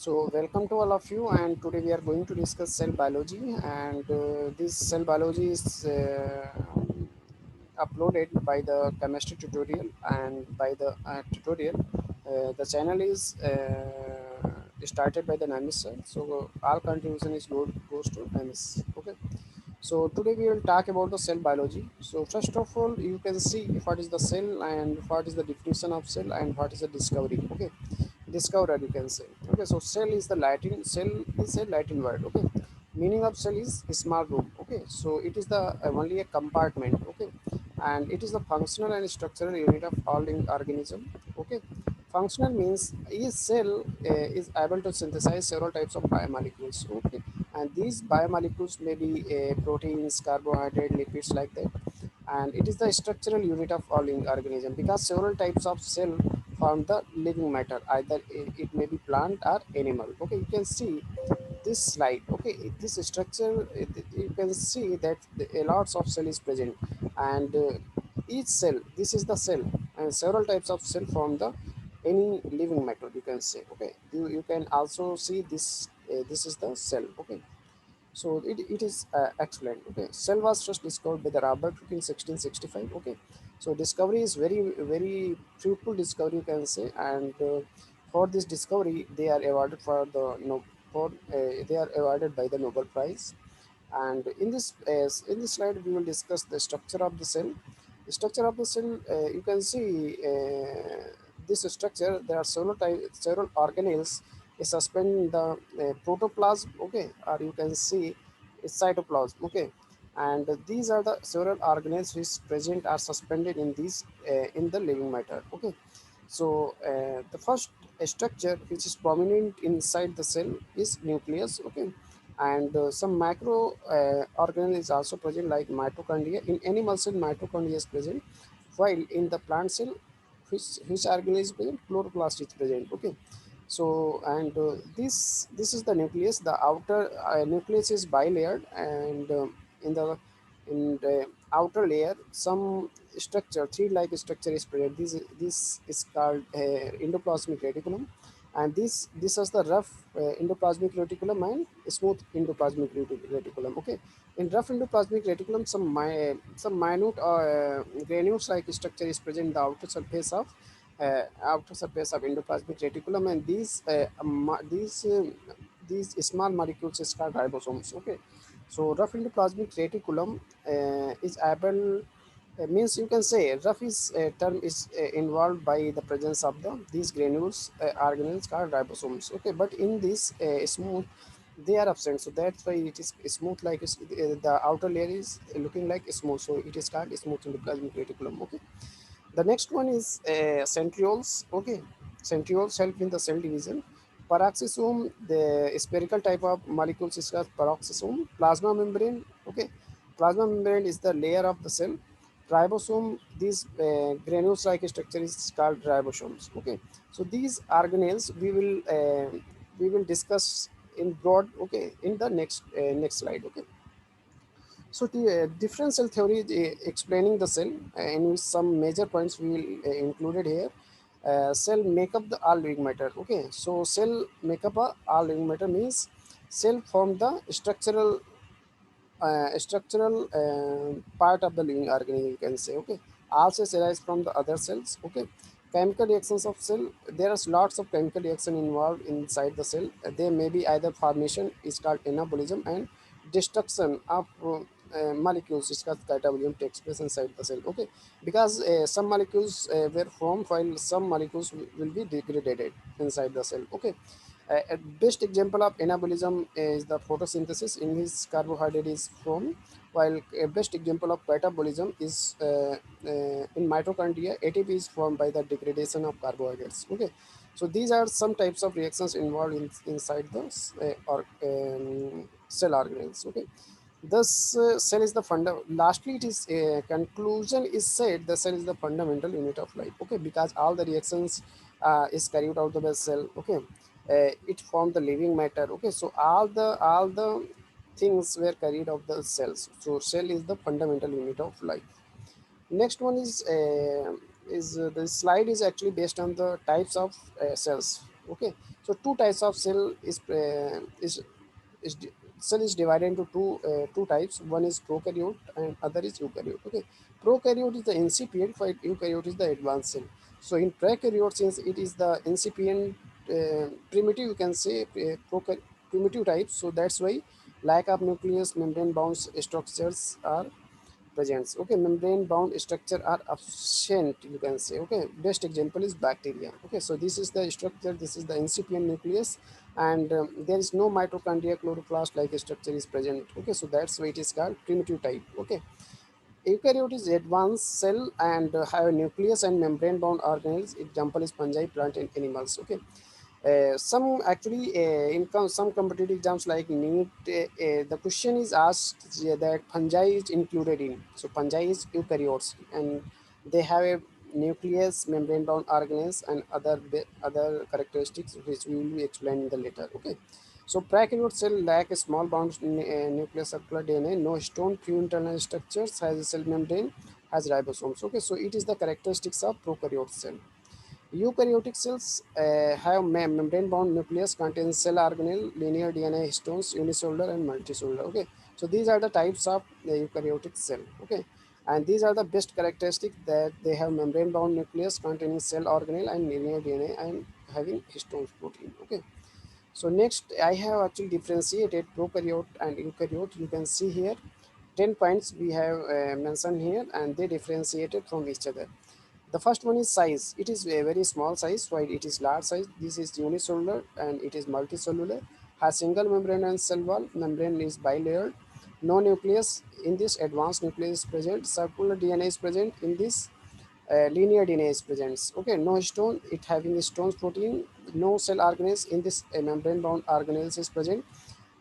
So welcome to all of you, and today we are going to discuss cell biology. And this cell biology is uploaded by the chemistry tutorial and by the tutorial. The channel is started by the Namis sir. So all contribution is goes to Namis. Okay. So today we will talk about the cell biology. So first of all, you can see what is the cell and what is the definition of cell and what is the discovery. Okay, discoverer you can say. Okay, so cell is a Latin word. Okay, meaning of cell is a small room. Okay, so it is the only a compartment. Okay, and it is the functional and structural unit of all living organism. Okay, functional means each cell is able to synthesize several types of biomolecules. Okay, and these biomolecules may be proteins, carbohydrate, lipids like that. And it is the structural unit of all living organism because several types of cell form the living matter. Either it may be plant or animal. Okay, you can see this slide. Okay, this structure, you can see that a lots of cell is present, and each cell, this is the cell, and several types of cell form the any living matter, you can say. Okay, you can also see this, this is the cell. Okay, so it is excellent. Okay, cell was first discovered by the Robert Hooke in 1665. Okay, so discovery is very fruitful discovery, you can say. And for this discovery, they are awarded for the for they are awarded by the Nobel Prize. And in this slide, we will discuss the structure of the cell. The structure of the cell, you can see this structure. There are several organelles is suspended in the protoplasm. Okay, or you can see it's cytoplasm. Okay, and these are the several organelles which present are suspended in these in the living matter. Okay, so the first structure which is prominent inside the cell is nucleus. Okay, and some macro organelle is also present like mitochondria. In animal cell, mitochondria is present, while in the plant cell, which organelle is present? Chloroplast is present. Okay, so and this is the nucleus. The outer nucleus is bilayered, and in the outer layer some structure, three like structure is present. This is called endoplasmic reticulum, and this is the rough endoplasmic reticulum and smooth endoplasmic reticulum. Okay, in rough endoplasmic reticulum some minute granules like structure is present in the outer surface of endoplasmic reticulum, and these small molecules is called ribosomes. Okay, so rough endoplasmic reticulum is able means, you can say, rough is term is involved by the presence of these granules organelles called ribosomes. Okay, but in this smooth, they are absent, so that's why it is smooth, like the outer layer is looking like smooth, so it is called smooth endoplasmic reticulum. Okay, the next one is centrioles. Okay, centrioles help in the cell division. Peroxisome, the spherical type of molecules is called peroxisome. Plasma membrane. Okay, plasma membrane is the layer of the cell. Ribosome, these granules-like structure is called ribosomes. Okay, so these organelles we will discuss in broad. Okay, in the next slide. Okay, so the differential theory is explaining the cell, in which some major points we will included here. Cell make up the all living matter. Okay, so cell make up all living matter means cell form the structural part of the living organism, you can say. Okay, all cells arise from the other cells. Okay, chemical reactions of cell, there is lots of chemical reaction involved inside the cell. They may be either formation is called anabolism, and destruction of molecules is called catabolism takes place inside the cell. Okay, because some molecules were formed while some molecules will be degraded inside the cell. Okay, a best example of anabolism is the photosynthesis, in which carbohydrate is formed, while a best example of catabolism is in mitochondria, ATP is formed by the degradation of carbohydrates. Okay, so these are some types of reactions involved inside the cell organelles. Okay, thus cell is the lastly, it is conclusion is said the cell is the fundamental unit of life. Okay, because all the reactions is carried out of the cell. Okay, it formed the living matter. Okay, so all the things were carried out the cells, so cell is the fundamental unit of life. Next one is the slide is actually based on the types of cells. Okay, So two types of cell is cell is divided into two types. One is prokaryote and other is eukaryote. Okay, prokaryote is the incipient, while eukaryote is the advanced cell. So in prokaryote, since it is the incipient, primitive, you can say, primitive type. So that's why lack of nucleus, membrane bound structures are presents. Okay, membrane bound structure are absent, you can say. Okay, best example is bacteria. Okay, so this is the structure, this is the incipient nucleus, and there is no mitochondria chloroplast like structure is present. Okay, so that's why it is called primitive type. Okay, eukaryote is advanced cell and have nucleus and membrane bound organelles. Example is fungi, plant and animals. Okay, some actually in some competitive exams like NEET, the question is asked that fungi is included in. So fungi is eukaryotes, and they have a nucleus, membrane-bound organelles, and other characteristics which we will explain in the later. Okay. So prokaryote cell lack a small bound nucleus, circular DNA, no stone, few internal structures, has a cell membrane, has ribosomes. Okay, so it is the characteristics of prokaryote cell. Eukaryotic cells have membrane-bound nucleus, contains cell organelle, linear DNA histones, unicellular and multicellular. Okay, so these are the types of the eukaryotic cell. Okay, and these are the best characteristics, that they have membrane-bound nucleus containing cell organelle and linear DNA and having histones protein. Okay, so next I have actually differentiated prokaryote and eukaryote. You can see here 10 points we have mentioned here, and they differentiated from each other. The first one is size. It is a very small size, while it is large size. This is unicellular and it is multicellular. Has single membrane and cell wall. Membrane is bilayered. No nucleus. In this, advanced nucleus is present. Circular DNA is present. In this, linear DNA is present. Okay, no stone. It having stones protein. No cell organelles. In this, a membrane bound organelles is present.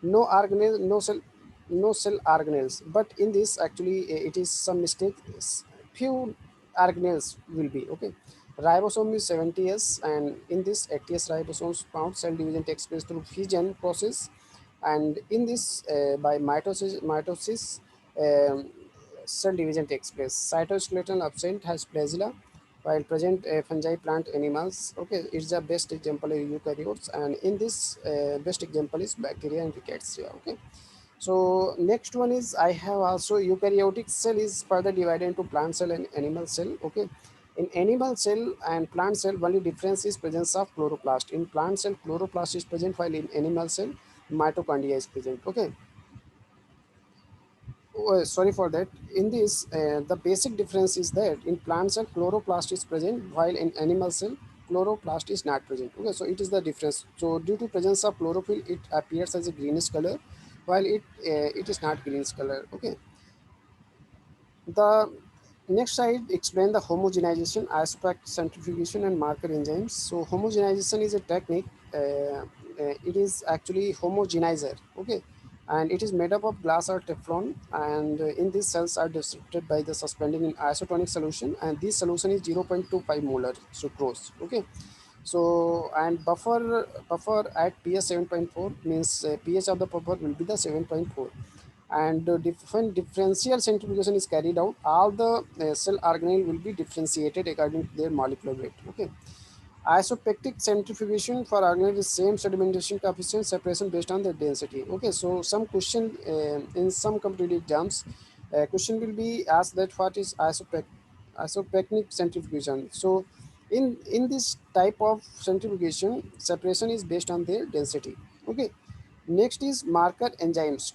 No organelle, no cell organelles. But in this, actually, it is some mistake. Few organelles will be. Okay, ribosome is 70s, and in this 80s ribosomes found, cell division takes place through fission process, and in this by mitosis um, cell division takes place. Cytoskeleton absent, has flagella, while present fungi, plant, animals. Okay, it's the best example of eukaryotes, and in this best example is bacteria and rickettsia. Okay, so next one is, I have also eukaryotic cell is further divided into plant cell and animal cell. Okay, in animal cell and plant cell, only difference is presence of chloroplast. In plant cell, chloroplast is present, while in animal cell, mitochondria is present. Okay, oh, sorry for that. In this, the basic difference is that in plant cell, chloroplast is present, while in animal cell, chloroplast is not present. Okay, so it is the difference. So due to presence of chlorophyll, it appears as a greenish color, while it is not greenish color. Okay, the next slide explain the homogenization aspect, centrifugation, and marker enzymes. So homogenization is a technique. It is actually homogenizer. Okay, and it is made up of glass or Teflon, and in these cells are distributed by the suspending in isotonic solution, and this solution is 0.25 molar sucrose. Okay, so and buffer at pH 7.4 means pH of the buffer will be the 7.4, and when differential centrifugation is carried out, all the cell organelle will be differentiated according to their molecular weight. Okay, isopectic centrifugation for organelle is same sedimentation coefficient, separation based on the density. Okay, so some question in some competitive exams, question will be asked that what is isopectic centrifugation. So in this type of centrifugation, separation is based on their density. Okay, next is marker enzymes,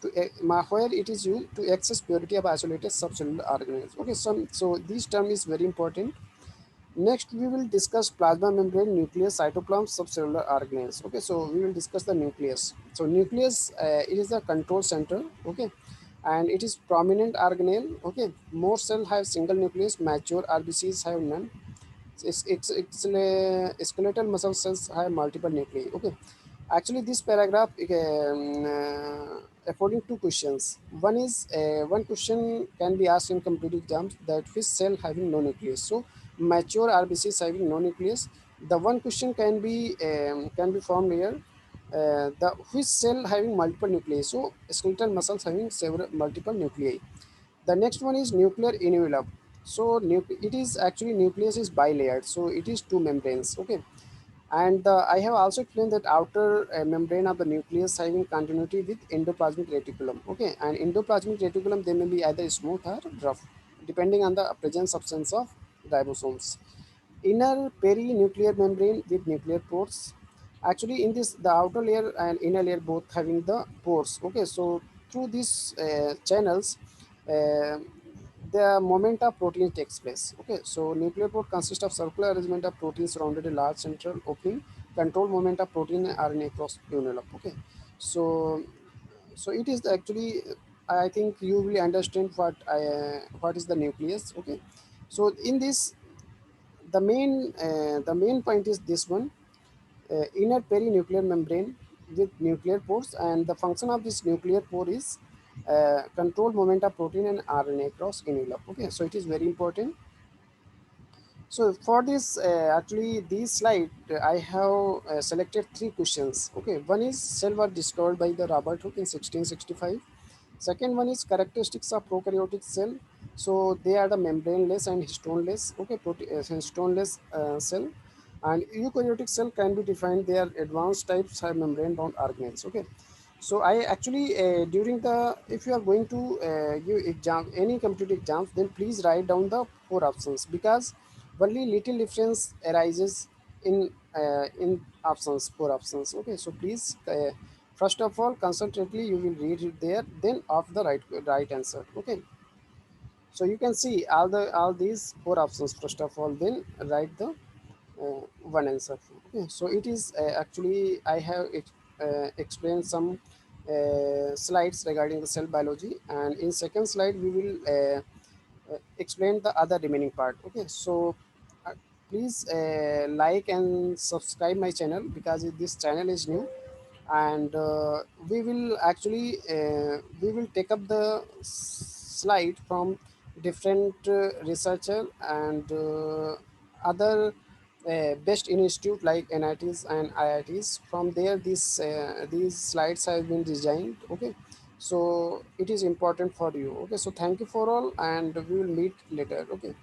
where it is used to access purity of isolated subcellular organelles. Okay, so this term is very important. Next, we will discuss plasma membrane, nucleus, cytoplasm, subcellular organelles. Okay, so we will discuss the nucleus. So nucleus, it is the control center. Okay, and it is prominent organelle. Okay, most cells have single nucleus. Mature RBCs have none. Skeletal muscle cells have multiple nuclei. Okay, actually, this paragraph affording two questions. One is one question can be asked in competitive exams, that which cell having no nucleus. So mature RBCs having no nucleus. The one question can be formed here. The which cell having multiple nuclei. So skeletal muscles having several multiple nuclei. The next one is nuclear envelope. So it is actually nucleus is bilayered. So it is two membranes. Okay, And I have also explained that outer membrane of the nucleus having continuity with endoplasmic reticulum. Okay, and endoplasmic reticulum, they may be either smooth or rough depending on the present substance of ribosomes. Inner perinuclear membrane with nuclear pores. Actually, in this, the outer layer and inner layer both having the pores. Okay, so through these channels, uh, the movement of protein takes place. Okay, so nuclear pore consists of circular arrangement of proteins surrounded a large central opening. Control movement of protein and RNA across envelope. Okay, so it is actually, I think you will understand what is the nucleus. Okay, so in this, the main point is this one: inner perinuclear membrane with nuclear pores, and the function of this nuclear pore is control moment of protein and RNA across envelope. Okay, so it is very important. So for this, actually, this slide, I have selected three questions. Okay, one is cell was discovered by the Robert Hooke in 1665. Second one is characteristics of prokaryotic cell. So they are the membraneless and histoneless. Okay, histoneless cell. And eukaryotic cell can be defined. They are advanced types have membrane-bound organelles. Okay, so I actually, during the, if you are going to give exam, any competitive exams, then please write down the four options, because only little difference arises in options, four options. Okay, so please, first of all, concentrately you will read it there, then of the right answer. Okay, so you can see all these four options first of all, then write the one answer. Okay, so it is actually, I have explained some slides regarding the cell biology, and in second slide we will explain the other remaining part. Okay, so uh, please like and subscribe my channel, because this channel is new, and we will actually, we will take up the slide from different researcher and other best institute like NITs and IITs. From there, these slides have been designed. Okay, so it is important for you. Okay, so thank you for all, and we will meet later. Okay.